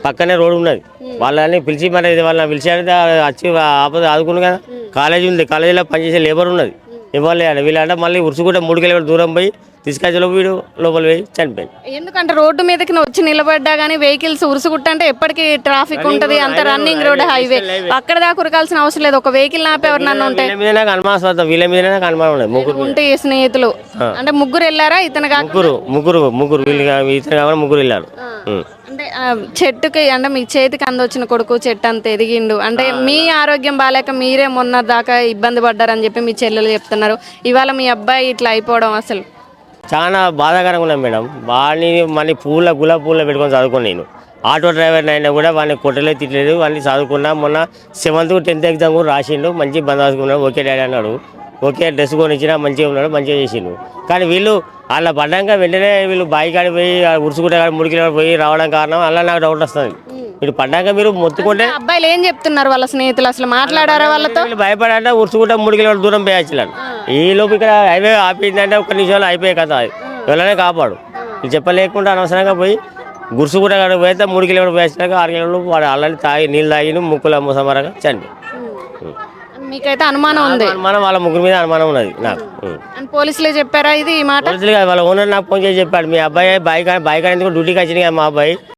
పక్కనే రోడ్డు ఉన్నది. వాళ్ళని పిలిచి మరి వాళ్ళని పిలిచి వచ్చి ఆపద ఆదుకుని కదా. కాలేజీ ఉంది, కాలేజీలో పనిచేసే లేబర్ ఉన్నది. ఇవ్వాలి వీళ్ళంటే మళ్ళీ ఉరుసుకుంటే 3 కిలోమీటర్ల దూరం పోయి తీసుకొచ్చి వీడు లోపల పోయి చనిపోయింది. ఎందుకంటే రోడ్డు మీదకి వచ్చి నిలబడ్డా గానీ వెహికల్స్ ఉరుసుకుంటా అంటే ఎప్పటికీ ట్రాఫిక్ ఉంటది, అంత రన్నింగ్ రోడ్ హైవే, అక్కడ దాకా ఉరకాల్సిన అవసరం లేదు. ఒక వెహికల్ ఆపే ఎవరన్నా ఉంటే వీళ్ళ మీద అనుమానం, వీళ్ళ మీద అనుమానం ఉన్నది. ముగ్గురు ఉంటే స్నేహితులు అంటే ముగ్గురు వెళ్ళారా? ఇతను ముగ్గురు వీళ్ళు ఇతను కావాలి, ముగ్గురు వెళ్ళారు. అంటే చెట్టుకి అంటే మీ చేతికి అందొచ్చిన కొడుకు చెట్టు అంత ఎదిగిండు అంటే మీ ఆరోగ్యం బాగాలేక మీరే మొన్న దాకా ఇబ్బంది పడ్డారని చెప్పి మీ చెల్లెలు చెప్తున్నారు. ఇవాళ మీ అబ్బాయి ఇట్లా అయిపోవడం అసలు చాలా బాధాకరంగా ఉన్నాం మేడం. వాడిని మళ్ళీ గులాబీ పూల పెట్టుకొని చదువుకుని నేను ఆటో డ్రైవర్ని అయినా కూడా వాడిని కొట్టలేదు, తిట్టలేదు. వాడిని చదువుకున్నా. మొన్న 7th 10th ఎగ్జామ్ కూడా రాసిండు, మంచి బందోబస్తున్నాడు. ఓకే డాడీ అన్నాడు, ఓకే డ్రెస్ కొనిచ్చినా మంచిగా ఉన్నాడు, మంచిగా చేసిండు. కానీ వీళ్ళు అలా పడ్డాక వెంటనే వీళ్ళు బాయి కాడి పోయి ఉరుసుకుంటే 3 కిలోమీటర్లు పోయి రావడం కారణం అలా నాకు డౌట్ వస్తుంది. మీరు పడ్డాక మీరు మొత్తుకుంటే అబ్బాయిలు ఏం చెప్తున్నారు వాళ్ళ స్నేహితులు? అసలు మాట్లాడారా వాళ్ళతో? భయపడంటే ఉరుసుకుంటే 3 కిలోమీటర్ల దూరం పోయచ్చు. ఈ లోపు ఇక్కడ హైవే ఆపిందంటే 1 నిమిషాలు అయిపోయే కదా. వెళ్ళనే కాపాడు ఇది చెప్పలేకుండా అనవసరంగా పోయి గురుసుకుంటే పోయితే 3 కిలోమీటర్లు పోయాక 6 కిలోమీటర్లు వాడు అల్లని తాగి నీళ్ళు తాగిన ముక్కుల ముసమరగా చనిపోయి. మీకైతే అనుమానం ఉంది? అనుమానం వాళ్ళ ముగ్గురు మీద అనుమానం ఉన్నది నాకు. పోలీసులే చెప్పారా ఇది ఈ మాట? పోలీసులు వాళ్ళ ఓనర్ నాకు ఫోన్ చేసి చెప్పాడు, మీ అబ్బాయి బాయ్ ఎందుకు డ్యూటీకి వచ్చింది కదా మా అబ్బాయి